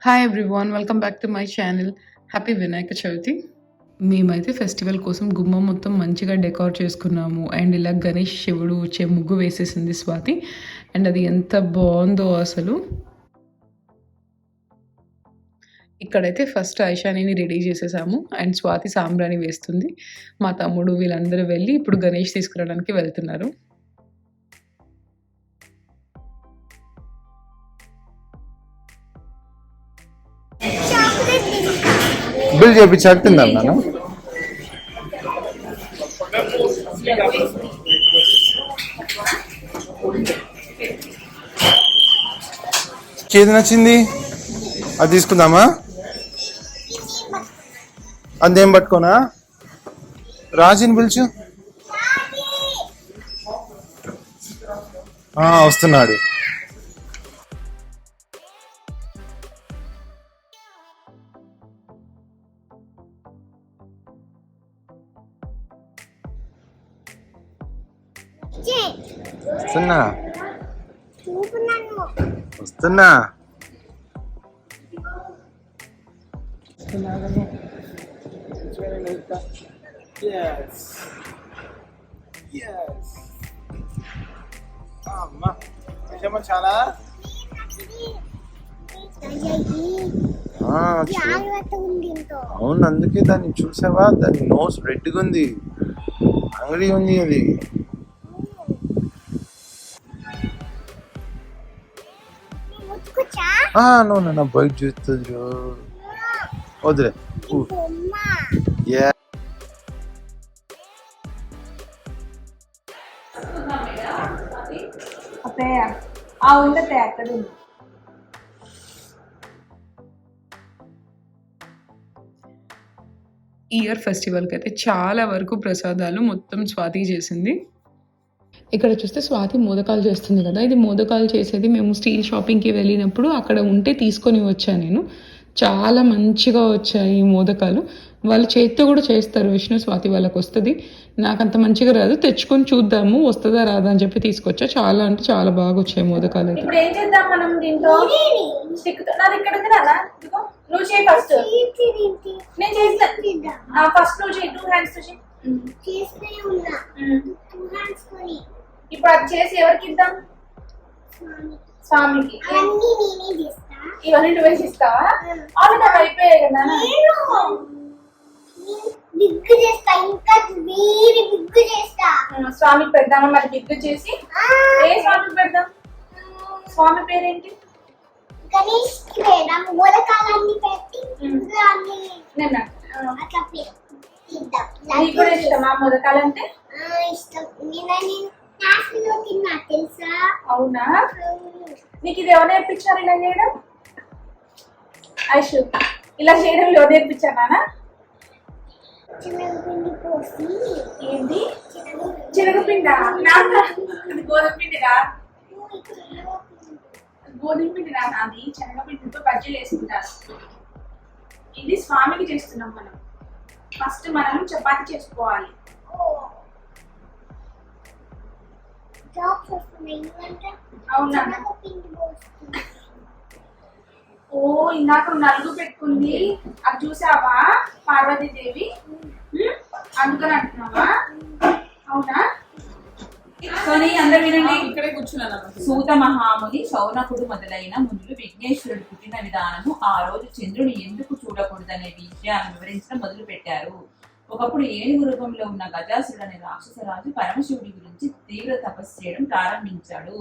Hi everyone, welcome back to my channel. Happy Vinayaka Chavithi. మేమైతే festival కోసం గుమ్మం మొత్తం మంచిగా డెకోర్ చేసుకున్నాము. అండ్ ఇలా గణేష్ శివుడు వచ్చే ముగ్గు వేసేసింది స్వాతి. అండ్ అది ఎంత బాగుందో అసలు. ఇక్కడైతే ఫస్ట్ ఐషానిని రెడీ చేసేసాము. అండ్ స్వాతి సాంబ్రాణి వేస్తుంది. మా తమ్ముడు వీళ్ళందరూ వెళ్ళి ఇప్పుడు గణేష్ తీసుకురావడానికి వెళ్తున్నారు. బిల్ చేయించాక తిందాం నాన్న. ఏది నచ్చింది అది తీసుకుందామా? అదేం పట్టుకోనా? రాజుని పిలుచు. వస్తున్నాడు. వస్తున్నా వస్తున్నా. చాలా అవును, అందుకే దాన్ని చూసావా? దాని నోస్ రెడ్గా ఉంది, అంగడి ఉంది అది. నా బయట చూస్తుంది వదిలే. ఈ ఇయర్ ఫెస్టివల్కి అయితే చాలా వరకు ప్రసాదాలు మొత్తం స్వాతి చేసింది. ఇక్కడ చూస్తే స్వాతి మోదకాలు చేస్తుంది కదా, ఇది మోదకాలు చేసేది మేము స్టీల్ షాపింగ్కి వెళ్ళినప్పుడు అక్కడ ఉంటే తీసుకొని వచ్చాను నేను. చాలా మంచిగా వచ్చాయి ఈ మోదకాలు. వాళ్ళు చేతితో కూడా చేస్తారు, విష్ణు స్వాతి వాళ్ళకి వస్తుంది. నాకు అంత మంచిగా రాదు, తెచ్చుకొని చూద్దాము వస్తుందా రాదా అని చెప్పి తీసుకొచ్చా. చాలా అంటే చాలా బాగా వచ్చాయి మోదకాలు. ఇప్పుడు ఏం చేద్దాం మనం దీంతో? నాది ఇక్కడ ఉంది నాన్న, నువ్వు చేయి ఫస్ట్. నేను చేస్తా ఫస్ట్, నువ్వు చేయి. 2 hands తో చేయి. ఇప్పుడు అది చేసి ఎవరికి ఇద్దాం? స్వామికి. ఇవన్నీ నువ్వు వేసి ఇస్తావా? అవును, నాకు అయిపోయాయి కదా. స్వామికి పెడదామా మరి? బిగ్గు చేసి ఏ స్వామికి పెడదాం? స్వామి పేరేంటి? గణేష్ కి పెడదాం. మూలకాలన్నీ పెట్టి నీకు కూడా ఇష్టమా మోదకాలంటే? ఇష్టం. నేను తిన్నా తెలుసా? అవునా? నీకు ఇది ఎవరు నేర్పించారు ఇలా చేయడం? ఐషు, ఇలా చేయడం ఎవరు నేర్పించారా? శనగపిండి పోసి. ఏంటి శనగపిండా? అది గోధుమ పిండిరా. గోధుమ పిండిరా నాది. శనగపిండితో బజ్జీలు వేసుకుంటారు. ఇది స్వామికి చేస్తున్నాం మనం. ఫస్ట్ మనం చపాతి చేసుకోవాలి. అవునా? ఓ, ఇందాక నలుగు పెట్టుకుంది అది చూసావా పార్వతీదేవి? అందుకని అంటున్నావా? అవునా? అందరు వినండి, ఇక్కడే కూర్చున్నాను. సూత మహాముని, శౌనకుడు మొదలైన మునులు విఘ్నేశ్వరుడు పుట్టిన విధానము, ఆ రోజు చంద్రుని ఎందుకు చూడకూడదనే విషయాన్ని వివరించడం మొదలు పెట్టారు. ఒకప్పుడు ఏనుగు రూపంలో ఉన్న గజాసురుడు అనే రాక్షసరాజు పరమశివుడి గురించి తీవ్ర తపస్సు చేయడం ప్రారంభించాడు.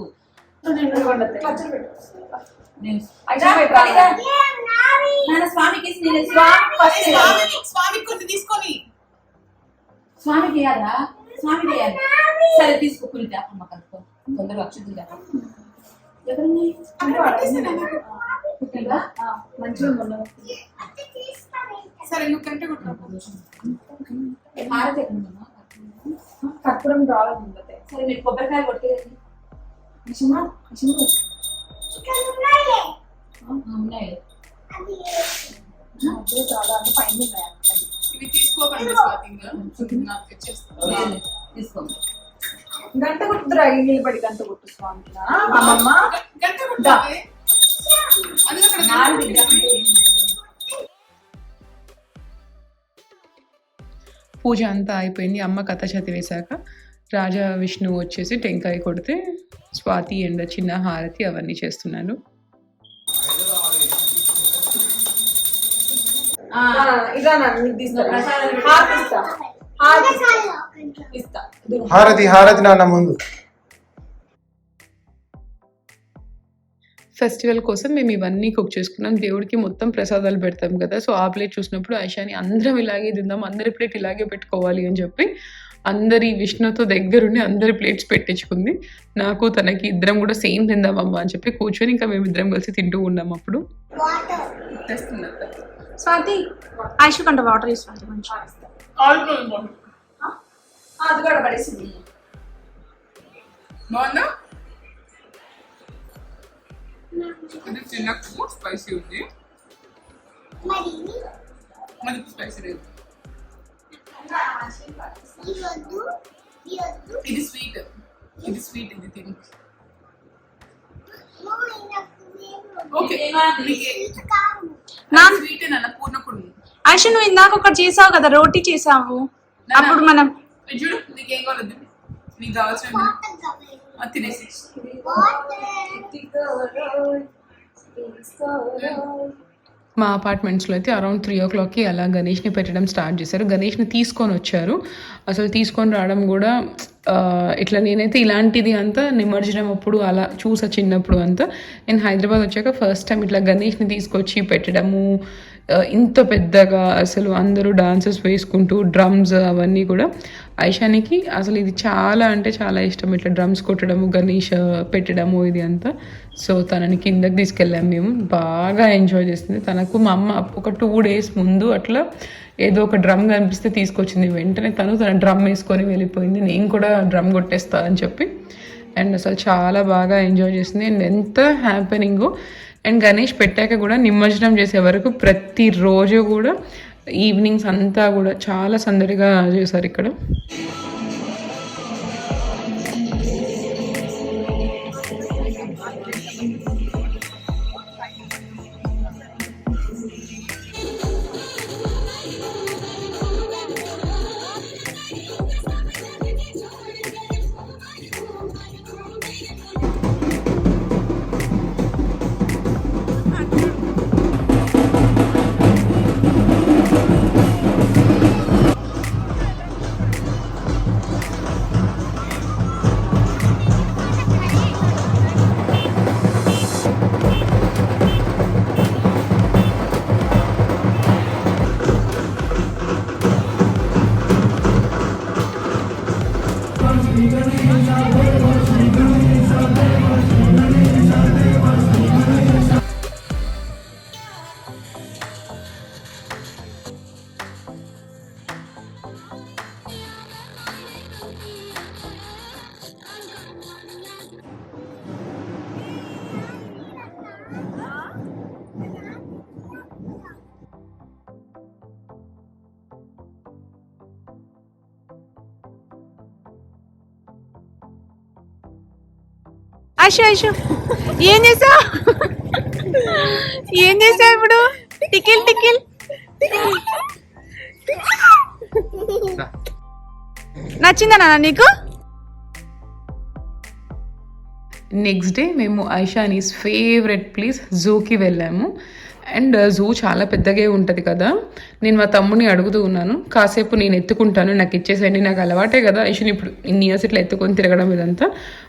స్వామికి వేయాలా? స్వామి వేయాలి. సరే తీసుకో, కులితే అమ్మ కలుపుకో. తొందరగా అక్షులు సరే, నువ్వు కంటే కర్పూరం రావాలి. సరే, మీరు కొబ్బరికాయలు కొట్టేది ఉన్నాయి. చాలా అంటే పైన ఇవి తీసుకోకండి, తీసుకోండి. గంట కొట్టురా, నిలబడి గంట కొట్టు స్వామికి. అమ్మమ్మ గంట కొట్టాలి. పూజ అంతా అయిపోయింది. అమ్మ కథ చదివేశాక రాజా విష్ణువు వచ్చేసి టెంకాయ కొడితే స్వాతి అండ్ చిన్న హారతి అవన్నీ చేస్తున్నాను. హారతి నాన్న ముందు. ఫెస్టివల్ కోసం మేము ఇవన్నీ కుక్ చేసుకున్నాం. దేవుడికి మొత్తం ప్రసాదాలు పెడతాం కదా, సో ఆ ప్లేట్ చూసినప్పుడు ఐషాని అందరం ఇలాగే తిందాం, అందరి ప్లేట్ ఇలాగే పెట్టుకోవాలి అని చెప్పి అందరి విష్ణుతో దగ్గరుండి అందరి ప్లేట్స్ పెట్టించుకుంది. నాకు తనకి ఇద్దరం కూడా సేమ్ తిందామమ్మా అని చెప్పి కూర్చొని ఇంకా మేము ఇద్దరం కలిసి తింటూ ఉన్నాం. అప్పుడు స్వాతి ఐషు కంట వాటర్ ఇస్తుంది కొంచెం. అది కూడా పడేసింది. బాగుందా? ఇది చిన్న స్పైసీ ఉంది, మనకి స్పైసీ లేదు. ఇది స్వీట్, ఇది స్వీట్, ఇది తిని. ఓకే స్వీట్ నాన్న పూర్ణకుడు. ఐషు నువ్వు ఇందాక ఒకటి చేసావు కదా, రోటీ చేసావు. అప్పుడు మనం చూడు నీకేం కావాలి, నీకు కావాల్సిన తినేసి. మా అపార్ట్మెంట్స్లో అయితే అరౌండ్ 3 o'clock అలా గణేష్ని పెట్టడం స్టార్ట్ చేశారు. గణేష్ని తీసుకొని వచ్చారు. అసలు తీసుకొని రావడం కూడా ఇట్లా నేనైతే ఇలాంటిది అంతా నిమజ్జనం అప్పుడు అలా చూసా చిన్నప్పుడు అంతా. నేను హైదరాబాద్ వచ్చాక ఫస్ట్ టైం ఇట్లా గణేష్ని తీసుకొచ్చి పెట్టడము ఇంత పెద్దగా అసలు అందరూ డాన్సెస్ వేసుకుంటూ డ్రమ్స్ అవన్నీ కూడా. ఐషానికి అసలు ఇది చాలా అంటే చాలా ఇష్టం, ఇట్లా డ్రమ్స్ కొట్టడము గణేష్ పెట్టడము ఇది అంతా. సో తనని కిందకి తీసుకెళ్ళాము మేము, బాగా ఎంజాయ్ చేసింది. తనకు మా అమ్మ ఒక 2 days ముందు అట్లా ఏదో ఒక డ్రమ్ కనిపిస్తే తీసుకొచ్చింది. వెంటనే తన డ్రమ్ వేసుకొని వెళ్ళిపోయింది. నేను కూడా డ్రమ్ కొట్టేస్తా అని చెప్పి. అండ్ అసలు చాలా బాగా ఎంజాయ్ చేసింది. అండ్ ఎంత హ్యాపెనింగో. అండ్ గణేష్ పెట్టాక కూడా నిమజ్జనం చేసే వరకు ప్రతిరోజు కూడా ఈవినింగ్స్ అంతా కూడా చాలా సందడిగా చేశారు ఇక్కడ. ఐషు ఐషు ఏం చేసావు, ఏం చేసావు ఇప్పుడు? టికిల్ టికిల్ నచ్చిందా నాన్న నీకు? నెక్స్ట్ డే మేము ఐషానీస్ ఫేవరెట్ ప్లేస్ జూకి వెళ్ళాము. అండ్ జూ చాలా పెద్దగా ఉంటుంది కదా. నేను మా తమ్ముని అడుగుతూ ఉన్నాను, కాసేపు నేను ఎత్తుకుంటాను, నాకు ఇచ్చేసేయండి, నాకు అలవాటే కదా ఐషాని ఇప్పుడు ఇన్ని ఇయర్స్ ఇట్లా ఎత్తుకొని తిరగడం ఇదంతా.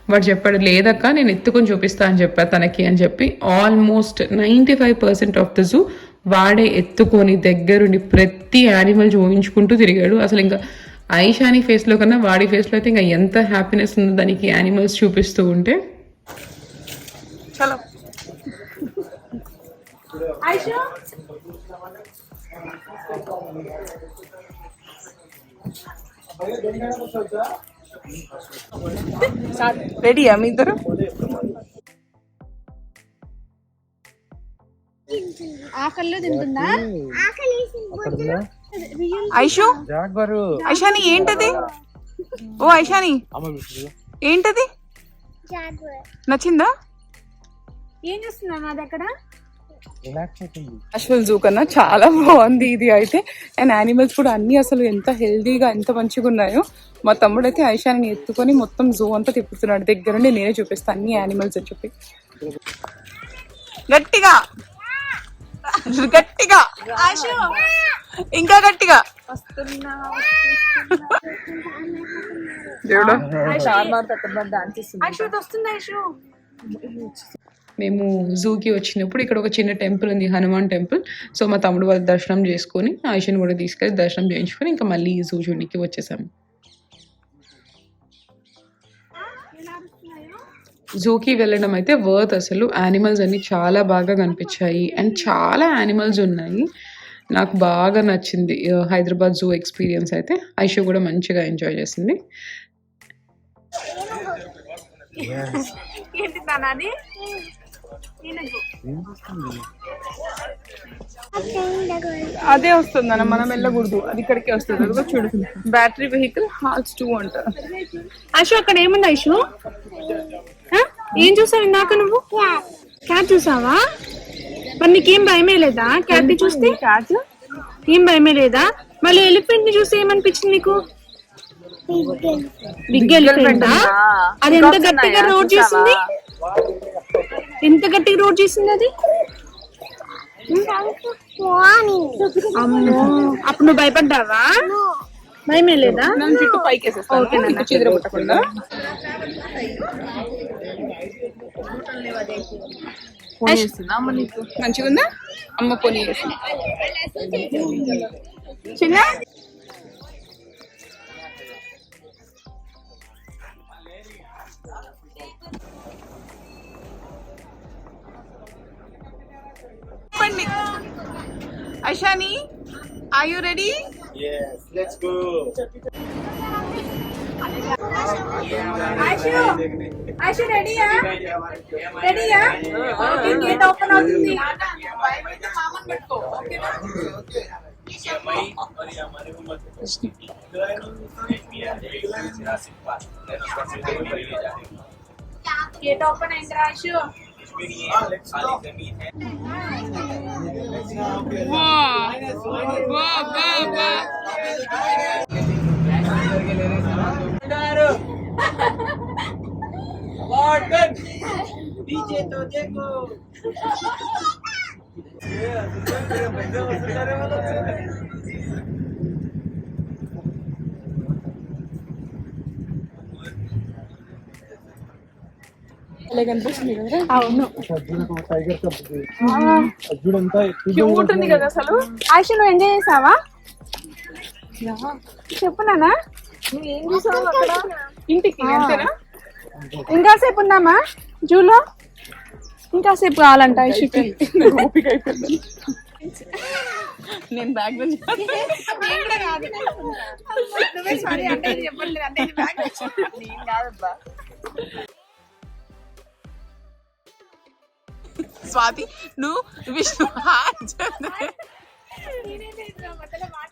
వాడు చెప్పాడు, లేదక్క నేను ఎత్తుకొని చూపిస్తా అని చెప్పా తనకి అని చెప్పి. ఆల్మోస్ట్ 95% ఆఫ్ ద జూ వాడే ఎత్తుకొని దగ్గరుండి ప్రతి యానిమల్ చూపించుకుంటూ తిరిగాడు. అసలు ఇంకా ఐషాని ఫేస్లో కన్నా వాడి ఫేస్లో అయితే ఇంకా ఎంత హ్యాపీనెస్ ఉందో దానికి యానిమల్స్ చూపిస్తూ ఉంటే. చలో ఐషు రెడీయా మీ ఇద్దరు? ఆకల్లో తింటుందా ఐషు? ఐషాని ఏంటది? ఓ ఐషాని ఏంటది? నచ్చిందా? ఏం చేస్తున్నాను అది అక్కడ? రిలాక్స్ అవుతుంది. యాక్చువల్ జూ కన్నా చాలా బాగుంది ఇది అయితే. అండ్ యానిమల్స్ కూడా అన్ని అసలు ఎంత హెల్దీగా ఎంత మంచిగా ఉన్నాయో. మా తమ్ముడు అయితే ఐషాని ఎత్తుకొని మొత్తం జూ అంతా తిప్పుతున్నాడు. దగ్గరుండి నేనే చూపిస్తాను అన్ని యానిమల్స్ అని చెప్పి. గట్టిగా గట్టిగా ఇంకా గట్టిగా దేవుడా. మేము జూకి వచ్చినప్పుడు ఇక్కడ ఒక చిన్న టెంపుల్ ఉంది, హనుమాన్ టెంపుల్. సో మా తమ్ముడు వాళ్ళు దర్శనం చేసుకొని ఆయిషని కూడా తీసుకెళ్ళి దర్శనం చేయించుకొని ఇంకా మళ్ళీ జూ చూడడానికి వచ్చేసాము. జూకి వెళ్ళడం అయితే వర్త్ అసలు. యానిమల్స్ అన్ని చాలా బాగా కనిపించాయి అండ్ చాలా యానిమల్స్ ఉన్నాయి. నాకు బాగా నచ్చింది హైదరాబాద్ జూ ఎక్స్పీరియన్స్ అయితే. ఐషు కూడా మంచిగా ఎంజాయ్ చేసింది. అదే వస్తుందన్న, మనం వెళ్ళకూడదు, అది ఇక్కడికే వస్తుంది. అదిగో చూడు, బ్యాటరీ వెహికల్ హాల్స్ 2 అంట. ఐషు అక్కడ ఏముంది ఐషు? ఏం చూసావు ఇందాక నువ్వు? క్యాట్ చూసావా? మరి నీకేం భయమే లేదా క్యాట్ ని చూస్తే? క్యాట్ ఏం భయమే లేదా? మళ్ళీ ఎలిఫెంట్ ని చూస్తే ఏమనిపించింది నీకు? Big elephant. అది ఎంత గట్టిగా రోడ్ చేసింది, ఎంత గట్టిగా రోడ్ చేసింది అది. అమ్మో, అప్పుడు నువ్వు భయపడ్డావా? భయమే లేదా? నన్ను చుట్టూ పైకి వేసేస్తాను చిద్ర పుట్టకుండా. మంచిగా ఉందా అమ్మ? పోనీ చిన్న Aishani, are you ready? Yes, let's go. Aishu రెడీయా? రెడీయా? గేట్ ఓపెన్ అవుతుంది. గేట్ ఓపెన్ అయింది ఐషు. కనిపిస్తుంది కదా? అవును, క్యూట్ ఉంది కదా అసలు. ఐషు నువ్వు ఎంజాయ్ చేసావా? చెప్పు నాన్న. నువ్వు ఏం చూసావు అక్కడ? ఇంటికి అంతేనా? ఇంకాసేపు ఉందామా జూలో? ఇంకాసేపు కావాలంట ఐషుకి. ఓపిక అయిపోయింది. నేను బ్యాగ్ స్వాతి నువ్వు Vishnu.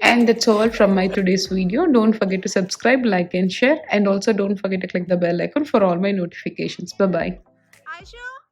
And that's all from my today's video. Don't forget to subscribe, like and share, and also don't forget to click the bell icon for all my notifications. Bye bye. Aishu